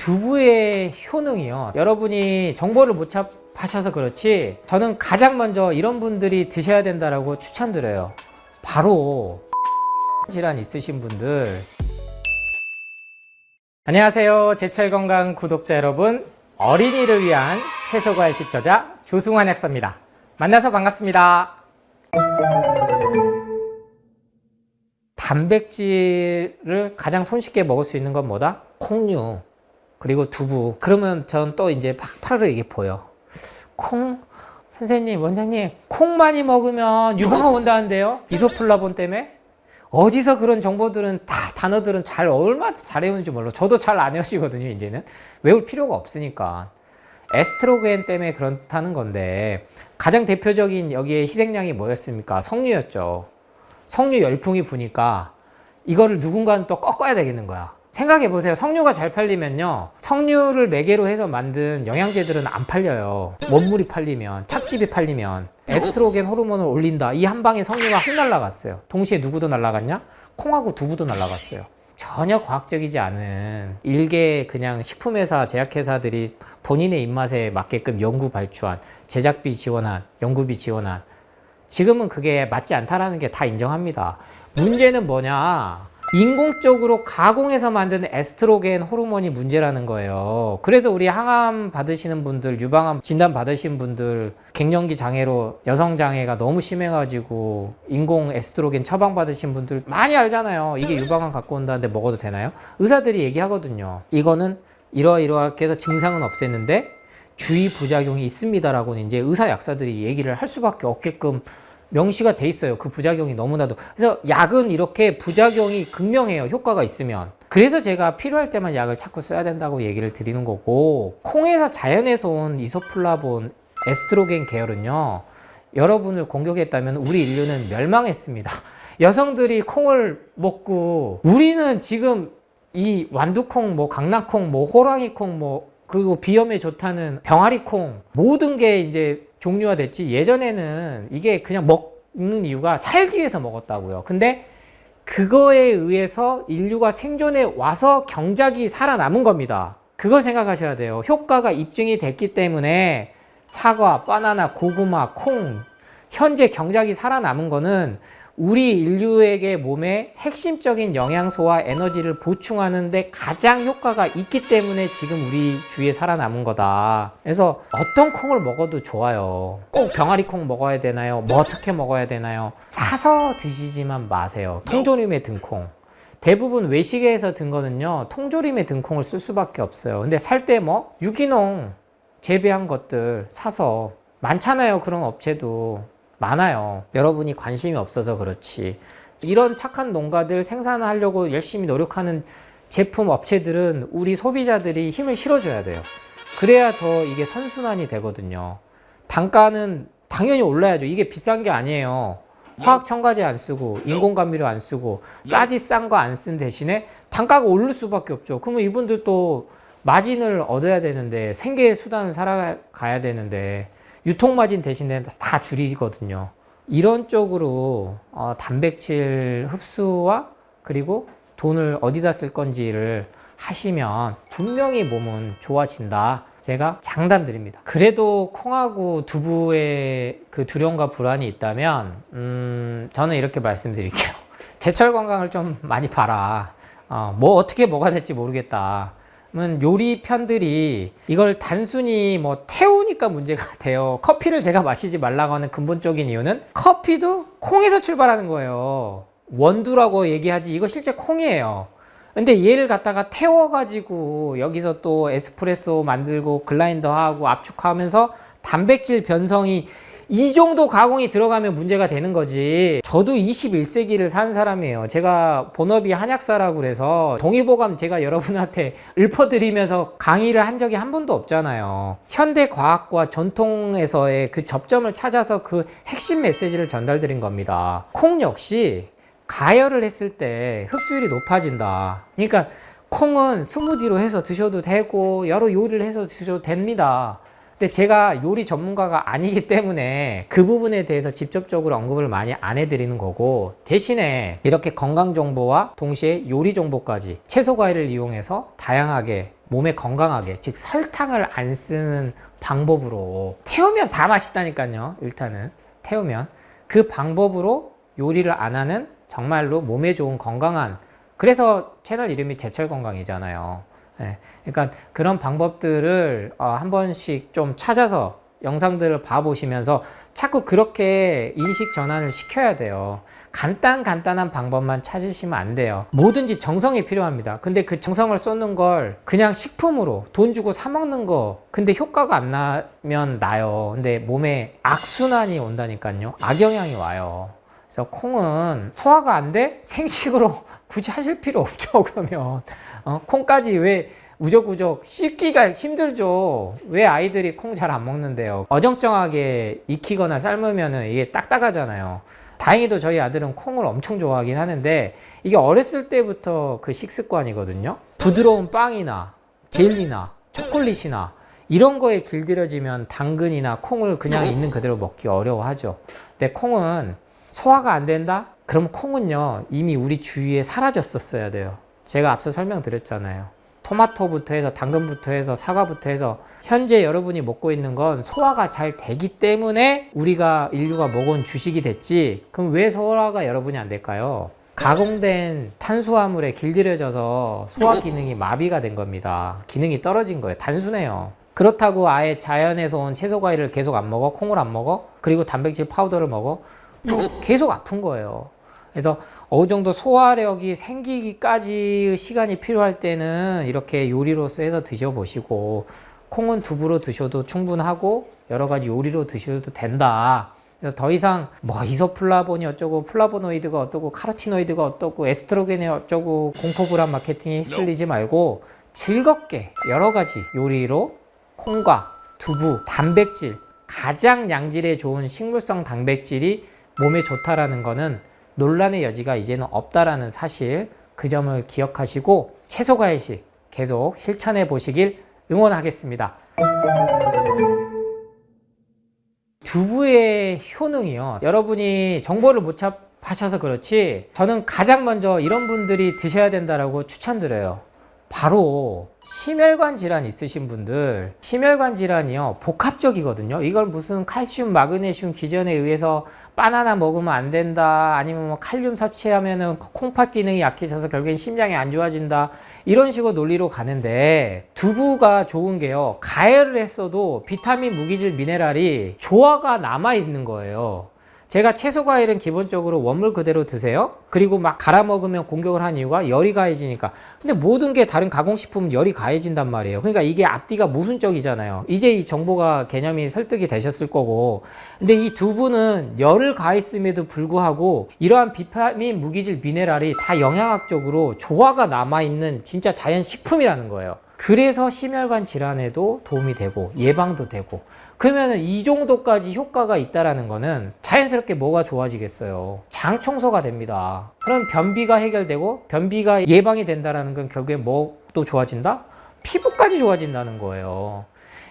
두부의 효능이요, 여러분이 정보를 못 접하셔서 그렇지 저는 가장 먼저 이런 분들이 드셔야 된다라고 추천드려요. 바로 질환 있으신 분들. 안녕하세요, 제철건강 구독자 여러분, 어린이를 위한 채소과일 식저자 조승환 약사입니다. 만나서 반갑습니다. 단백질을 가장 손쉽게 먹을 수 있는 건 뭐다? 콩류, 그리고 두부. 그러면 전 또 이제 팍팍하게 이게 보여. 콩? 선생님, 원장님, 콩 많이 먹으면 유방암 온다는데요? 이소플라본 때문에? 어디서 그런 정보들은 다 단어들은 얼마나 잘 외우는지 몰라. 저도 잘 안 외우시거든요, 이제는. 외울 필요가 없으니까. 에스트로겐 때문에 그렇다는 건데, 가장 대표적인 여기에 희생양이 뭐였습니까? 석류였죠. 석류 열풍이 부니까 이거를 누군가는 또 꺾어야 되겠는 거야. 생각해 보세요. 석류가 잘 팔리면요, 석류를 매개로 해서 만든 영양제들은 안 팔려요. 원물이 팔리면, 착즙이 팔리면. 에스트로겐 호르몬을 올린다, 이 한 방에 석류가 확 날라갔어요. 동시에 누구도 날라갔냐? 콩하고 두부도 날라갔어요. 전혀 과학적이지 않은 일개 그냥 식품회사, 제약회사들이 본인의 입맛에 맞게끔 연구 발주한, 제작비 지원한, 연구비 지원한, 지금은 그게 맞지 않다라는 게 다 인정합니다. 문제는 뭐냐? 인공적으로 가공해서 만든 에스트로겐 호르몬이 문제라는 거예요. 그래서 우리 항암 받으시는 분들, 유방암 진단 받으신 분들, 갱년기 장애로 여성 장애가 너무 심해가지고 인공 에스트로겐 처방 받으신 분들 많이 알잖아요. 이게 유방암 갖고 온다는데 먹어도 되나요? 의사들이 얘기하거든요. 이거는 이러이러하게 해서 증상은 없앴는데 주의 부작용이 있습니다라고는 이제 의사 약사들이 얘기를 할 수밖에 없게끔 명시가 돼 있어요. 그 부작용이 너무나도. 그래서 약은 이렇게 부작용이 극명해요, 효과가 있으면. 그래서 제가 필요할 때만 약을 자꾸 써야 된다고 얘기를 드리는 거고, 콩에서 자연에서 온 이소플라본, 에스트로겐 계열은요, 여러분을 공격했다면 우리 인류는 멸망했습니다. 여성들이 콩을 먹고, 우리는 지금 이 완두콩, 뭐 강낭콩, 뭐 호랑이콩, 뭐 그리고 비염에 좋다는 병아리콩, 모든 게 이제 종류화 됐지, 예전에는 이게 그냥 먹는 이유가 살기 위해서 먹었다고요. 근데 그거에 의해서 인류가 생존해 와서 경작이 살아남은 겁니다. 그걸 생각하셔야 돼요. 효과가 입증이 됐기 때문에 사과, 바나나, 고구마, 콩, 현재 경작이 살아남은 거는 우리 인류에게 몸에 핵심적인 영양소와 에너지를 보충하는 데 가장 효과가 있기 때문에 지금 우리 주위에 살아남은 거다. 그래서 어떤 콩을 먹어도 좋아요. 꼭 병아리콩 먹어야 되나요? 뭐 어떻게 먹어야 되나요? 사서 드시지만 마세요. 통조림에 든 콩. 대부분 외식에서 든 거는요, 통조림에 든 콩을 쓸 수밖에 없어요. 근데 살 때 뭐 유기농 재배한 것들 사서, 많잖아요, 그런 업체도. 많아요. 여러분이 관심이 없어서 그렇지. 이런 착한 농가들 생산하려고 열심히 노력하는 제품 업체들은 우리 소비자들이 힘을 실어줘야 돼요. 그래야 더 이게 선순환이 되거든요. 단가는 당연히 올라야죠. 이게 비싼 게 아니에요. 화학 첨가제 안 쓰고 인공감미료 안 쓰고 싸디 싼 거 안 쓴 대신에 단가가 오를 수밖에 없죠. 그러면 이분들 또 마진을 얻어야 되는데, 생계 수단을 살아가야 되는데 유통마진 대신에 다 줄이거든요. 이런 쪽으로 단백질 흡수와 그리고 돈을 어디다 쓸 건지를 하시면 분명히 몸은 좋아진다. 제가 장담드립니다. 그래도 콩하고 두부에 그 두려움과 불안이 있다면 저는 이렇게 말씀드릴게요. 제철 건강을 좀 많이 봐라. 뭐 어떻게 뭐가 될지 모르겠다. 요리 편들이 이걸 단순히 뭐 태우니까 문제가 돼요. 커피를 제가 마시지 말라고 하는 근본적인 이유는 커피도 콩에서 출발하는 거예요. 원두라고 얘기하지 이거 실제 콩이에요. 근데 얘를 갖다가 태워가지고 여기서 또 에스프레소 만들고 글라인더하고 압축하면서 단백질 변성이 이 정도 가공이 들어가면 문제가 되는 거지. 저도 21세기를 산 사람이에요. 제가 본업이 한약사라고 그래서 동의보감 제가 여러분한테 읊어드리면서 강의를 한 적이 한 번도 없잖아요. 현대 과학과 전통에서의 그 접점을 찾아서 그 핵심 메시지를 전달드린 겁니다. 콩 역시 가열을 했을 때 흡수율이 높아진다. 그러니까 콩은 스무디로 해서 드셔도 되고 여러 요리를 해서 드셔도 됩니다. 근데 제가 요리 전문가가 아니기 때문에 그 부분에 대해서 직접적으로 언급을 많이 안 해드리는 거고, 대신에 이렇게 건강 정보와 동시에 요리 정보까지 채소 과일을 이용해서 다양하게 몸에 건강하게, 즉 설탕을 안 쓰는 방법으로 태우면 다 맛있다니까요. 일단은 태우면 그 방법으로 요리를 안 하는 정말로 몸에 좋은 건강한, 그래서 채널 이름이 제철건강이잖아요. 예, 그러니까 그런 방법들을 한 번씩 좀 찾아서 영상들을 봐보시면서 자꾸 그렇게 인식 전환을 시켜야 돼요. 간단한 방법만 찾으시면 안 돼요. 뭐든지 정성이 필요합니다. 근데 그 정성을 쏟는 걸 그냥 식품으로 돈 주고 사 먹는 거, 근데 효과가 안 나면 나요. 근데 몸에 악순환이 온다니까요. 악영향이 와요. 그래서 콩은 소화가 안 돼? 생식으로 굳이 하실 필요 없죠. 그러면 콩까지 왜 우적우적 씻기가 힘들죠. 왜 아이들이 콩 잘 안 먹는데요? 어정쩡하게 익히거나 삶으면 이게 딱딱하잖아요. 다행히도 저희 아들은 콩을 엄청 좋아하긴 하는데 이게 어렸을 때부터 그 식습관이거든요. 부드러운 빵이나 젤리나 초콜릿이나 이런 거에 길들여지면 당근이나 콩을 그냥 있는 그대로 먹기 어려워하죠. 근데 콩은 소화가 안 된다? 그럼 콩은요 이미 우리 주위에 사라졌었어야 돼요. 제가 앞서 설명드렸잖아요. 토마토부터 해서 당근부터 해서 사과부터 해서 현재 여러분이 먹고 있는 건 소화가 잘 되기 때문에 우리가 인류가 먹은 주식이 됐지, 그럼 왜 소화가 여러분이 안 될까요? 가공된 탄수화물에 길들여져서 소화 기능이 마비가 된 겁니다. 기능이 떨어진 거예요. 단순해요. 그렇다고 아예 자연에서 온 채소 과일을 계속 안 먹어? 콩을 안 먹어? 그리고 단백질 파우더를 먹어? 계속 아픈 거예요. 그래서 어느 정도 소화력이 생기기까지 시간이 필요할 때는 이렇게 요리로서 해서 드셔보시고, 콩은 두부로 드셔도 충분하고 여러 가지 요리로 드셔도 된다. 그래서 더 이상 뭐 이소플라본이 어쩌고 플라보노이드가 어떠고 카로티노이드가 어떠고 에스트로겐이 어쩌고 공포불안 마케팅에 휩쓸리지 말고 즐겁게 여러 가지 요리로 콩과 두부, 단백질, 가장 양질의 좋은 식물성 단백질이 몸에 좋다라는 거는 논란의 여지가 이제는 없다라는 사실, 그 점을 기억하시고 채소과일식 계속 실천해 보시길 응원하겠습니다. 두부의 효능이요, 여러분이 정보를 못 접하셔서 그렇지 저는 가장 먼저 이런 분들이 드셔야 된다라고 추천드려요. 바로 심혈관 질환 있으신 분들, 심혈관 질환이요 복합적이거든요. 이걸 무슨 칼슘, 마그네슘 기전에 의해서 바나나 먹으면 안 된다, 아니면 뭐 칼륨 섭취하면은 콩팥 기능이 약해져서 결국엔 심장이 안 좋아진다, 이런 식으로 논리로 가는데, 두부가 좋은 게요, 가열을 했어도 비타민, 무기질, 미네랄이 조화가 남아 있는 거예요. 제가 채소 과일은 기본적으로 원물 그대로 드세요. 그리고 막 갈아 먹으면 공격을 한 이유가 열이 가해지니까. 근데 모든 게 다른 가공식품은 열이 가해진단 말이에요. 그러니까 이게 앞뒤가 모순적이잖아요. 이제 이 정보가 개념이 설득이 되셨을 거고. 근데 이 두부는 열을 가했음에도 불구하고 이러한 비타민, 무기질, 미네랄이 다 영양학적으로 조화가 남아있는 진짜 자연 식품이라는 거예요. 그래서 심혈관 질환에도 도움이 되고 예방도 되고, 그러면 이 정도까지 효과가 있다라는 거는 자연스럽게 뭐가 좋아지겠어요? 장 청소가 됩니다. 그럼 변비가 해결되고, 변비가 예방이 된다라는 건 결국에 뭐도 좋아진다? 피부까지 좋아진다는 거예요.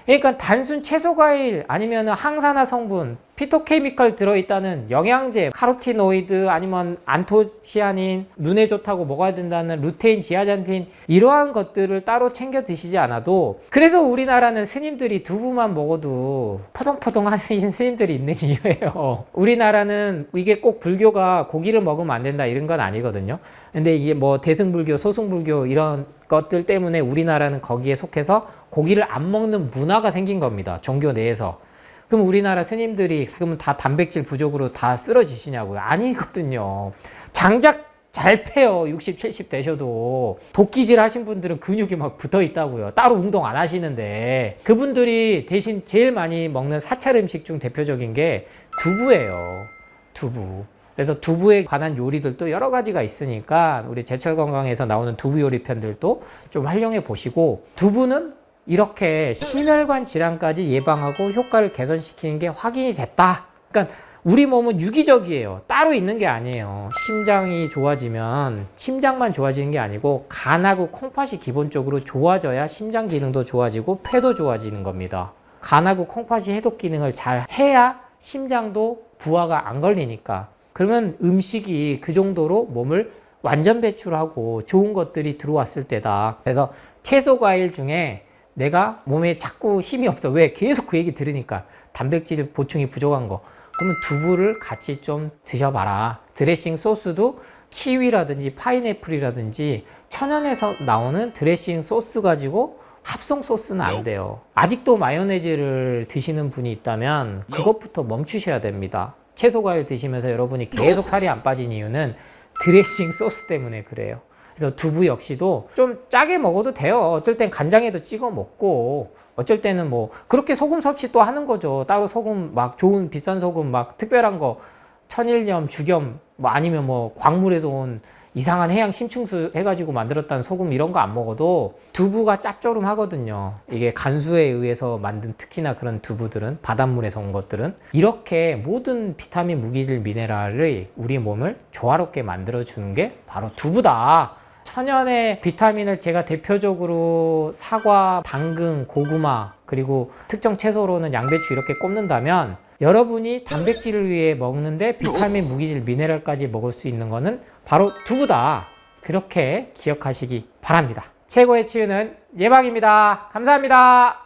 그러니까 단순 채소 과일 아니면 항산화 성분, 피토케미컬 들어있다는 영양제, 카로티노이드 아니면 안토시아닌, 눈에 좋다고 먹어야 된다는 루테인, 지아잔틴, 이러한 것들을 따로 챙겨 드시지 않아도, 그래서 우리나라는 스님들이 두부만 먹어도 포동포동 하시는 스님들이 있는 이유예요. 우리나라는 이게 꼭 불교가 고기를 먹으면 안 된다 이런 건 아니거든요. 근데 이게 뭐 대승불교, 소승불교 이런 것들 때문에 우리나라는 거기에 속해서 고기를 안 먹는 문화가 생긴 겁니다. 종교 내에서. 그럼 우리나라 스님들이 그러면 다 단백질 부족으로 다 쓰러지시냐고요? 아니거든요. 장작 잘 패요. 60, 70 되셔도. 도끼질 하신 분들은 근육이 막 붙어 있다고요. 따로 운동 안 하시는데. 그분들이 대신 제일 많이 먹는 사찰 음식 중 대표적인 게 두부예요. 두부. 그래서 두부에 관한 요리들도 여러 가지가 있으니까 우리 제철건강에서 나오는 두부 요리 편들도 좀 활용해 보시고, 두부는 이렇게 심혈관 질환까지 예방하고 효과를 개선시키는 게 확인이 됐다. 그러니까 우리 몸은 유기적이에요. 따로 있는 게 아니에요. 심장이 좋아지면 심장만 좋아지는 게 아니고 간하고 콩팥이 기본적으로 좋아져야 심장 기능도 좋아지고 폐도 좋아지는 겁니다. 간하고 콩팥이 해독 기능을 잘 해야 심장도 부하가 안 걸리니까. 그러면 음식이 그 정도로 몸을 완전 배출하고 좋은 것들이 들어왔을 때다. 그래서 채소 과일 중에 내가 몸에 자꾸 힘이 없어. 왜? 계속 그 얘기 들으니까. 단백질 보충이 부족한 거. 그러면 두부를 같이 좀 드셔봐라. 드레싱 소스도 키위라든지 파인애플이라든지 천연에서 나오는 드레싱 소스 가지고 합성 소스는 안 돼요. 아직도 마요네즈를 드시는 분이 있다면 그것부터 멈추셔야 됩니다. 채소 과일 드시면서 여러분이 계속 살이 안 빠진 이유는 드레싱 소스 때문에 그래요. 그래서 두부 역시도 좀 짜게 먹어도 돼요. 어쩔 땐 간장에도 찍어 먹고, 어쩔 때는 뭐 그렇게 소금 섭취 또 하는 거죠. 따로 소금 막 좋은 비싼 소금 막 특별한 거 천일염, 죽염 뭐 아니면 뭐 광물에서 온 이상한 해양 심층수 해가지고 만들었다는 소금 이런 거 안 먹어도 두부가 짭조름하거든요. 이게 간수에 의해서 만든 특히나 그런 두부들은 바닷물에서 온 것들은 이렇게 모든 비타민, 무기질, 미네랄을 우리 몸을 조화롭게 만들어주는 게 바로 두부다. 천연의 비타민을 제가 대표적으로 사과, 당근, 고구마 그리고 특정 채소로는 양배추 이렇게 꼽는다면 여러분이 단백질을 위해 먹는데 비타민, 무기질, 미네랄까지 먹을 수 있는 거는 바로 두부다. 그렇게 기억하시기 바랍니다. 최고의 치유는 예방입니다. 감사합니다.